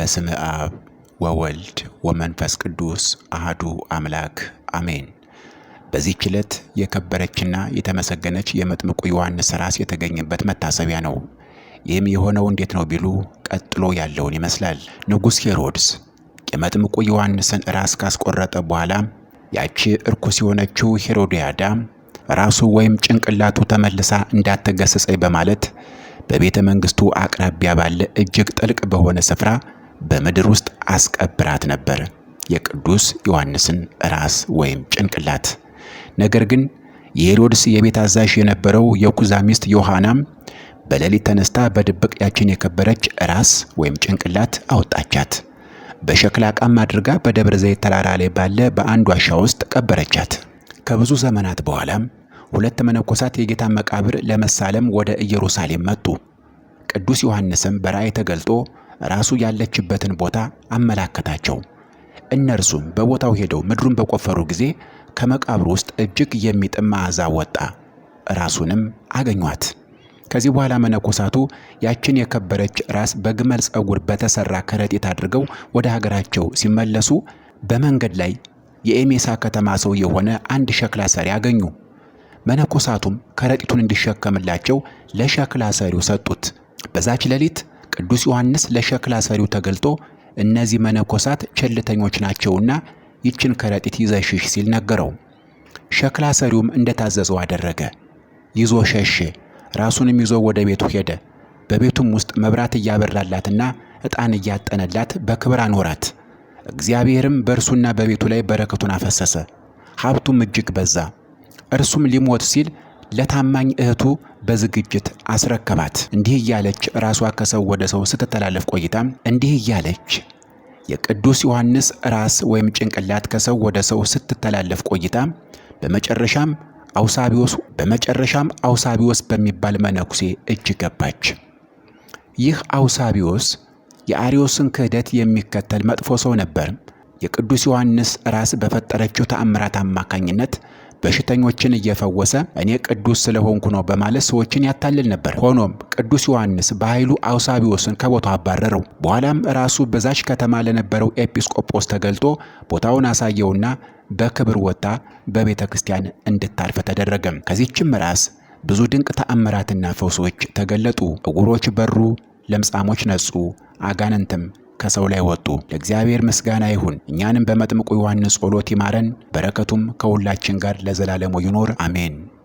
በስመ አብ ወወልድ ወመንፈስ ቅዱስ አህዱ አምላክ አሜን። በዚህች ዕለት የከበረችና የተመሰገነች የመጥምቁ ዮሐንስ ራስ የተገኘበት መታሰቢያ ነው። ይህም የሆነው እንዴት ነው ቢሉ ቀጥሎ ያለውን ይመስላል። ንጉሥ ሄሮድስ የመጥምቁ ዮሐንስን ራስ ካስቆረጠ በኋላ ያቺ እርኩስ የሆነችው ሄሮድያዳ ራሱ ወይም ጭንቅላቱ ተመልሳ እንዳትገሰጸኝ በማለት በቤተ መንግስቱ አቅራቢያ ባለ እጅግ ጥልቅ በሆነ ስፍራ በምድር ውስጥ አስቀብራት ነበር፣ የቅዱስ ዮሐንስን ራስ ወይም ጭንቅላት። ነገር ግን የሄሮድስ የቤት አዛዥ የነበረው የኩዛ ሚስት ዮሐናም በሌሊት ተነስታ በድብቅ ያችን የከበረች ራስ ወይም ጭንቅላት አወጣቻት። በሸክላ ዕቃም አድርጋ በደብረ ዘይት ተራራ ላይ ባለ በአንድ ዋሻ ውስጥ ቀበረቻት። ከብዙ ዘመናት በኋላም ሁለት መነኮሳት የጌታን መቃብር ለመሳለም ወደ ኢየሩሳሌም መጡ። ቅዱስ ዮሐንስም በራእይ ተገልጦ ራሱ ያለችበትን ቦታ አመላከታቸው። እነርሱም በቦታው ሄደው ምድሩን በቆፈሩ ጊዜ ከመቃብሩ ውስጥ እጅግ የሚጥም መዓዛ ወጣ። ራሱንም አገኟት። ከዚህ በኋላ መነኮሳቱ ያችን የከበረች ራስ በግመል ፀጉር በተሰራ ከረጢት አድርገው ወደ ሀገራቸው ሲመለሱ በመንገድ ላይ የኤሜሳ ከተማ ሰው የሆነ አንድ ሸክላ ሰሪ አገኙ። መነኮሳቱም ከረጢቱን እንዲሸከምላቸው ለሸክላ ሰሪው ሰጡት። በዛች ሌሊት ቅዱስ ዮሐንስ ለሸክላ ሰሪው ተገልጦ እነዚህ መነኮሳት ቸልተኞች ናቸውና ይችን ከረጢት ይዘሽሽ ሲል ነገረው። ሸክላ ሰሪውም እንደታዘዘው አደረገ። ይዞ ሸሼ። ራሱንም ይዞ ወደ ቤቱ ሄደ። በቤቱም ውስጥ መብራት እያበራላትና ዕጣን እያጠነላት በክብር አኖራት። እግዚአብሔርም በእርሱና በቤቱ ላይ በረከቱን አፈሰሰ። ሀብቱም እጅግ በዛ። እርሱም ሊሞት ሲል ለታማኝ እህቱ በዝግጅት አስረከባት። እንዲህ እያለች ራሷ ከሰው ወደ ሰው ስትተላለፍ ቆይታ የቅዱስ ዮሐንስ ራስ ወይም ጭንቅላት ከሰው ወደ ሰው ስትተላለፍ ቆይታ በመጨረሻም አውሳቢዎስ በሚባል መነኩሴ እጅ ገባች። ይህ አውሳቢዎስ የአርዮስን ክህደት የሚከተል መጥፎ ሰው ነበር። የቅዱስ ዮሐንስ ራስ በፈጠረችው ተአምራት አማካኝነት በሽተኞችን እየፈወሰ እኔ ቅዱስ ስለሆንኩ ነው በማለት ሰዎችን ያታልል ነበር። ሆኖም ቅዱስ ዮሐንስ በኃይሉ አውሳቢዎስን ከቦታው አባረረው። በኋላም ራሱ በዛች ከተማ ለነበረው ኤጲስቆጶስ ተገልጦ ቦታውን አሳየውና በክብር ወጣ በቤተ ክርስቲያን እንድታርፍ ተደረገ። ከዚህችም ራስ ብዙ ድንቅ ተአምራትና ፈውሶች ተገለጡ። ዕውሮች በሩ፣ ለምጻሞች ነጹ፣ አጋንንትም ከሰው ላይ ወጡ። ለእግዚአብሔር ምስጋና ይሁን። እኛንም በመጥምቁ ዮሐንስ ጸሎት ይማረን፣ በረከቱም ከሁላችን ጋር ለዘላለሙ ይኖር አሜን።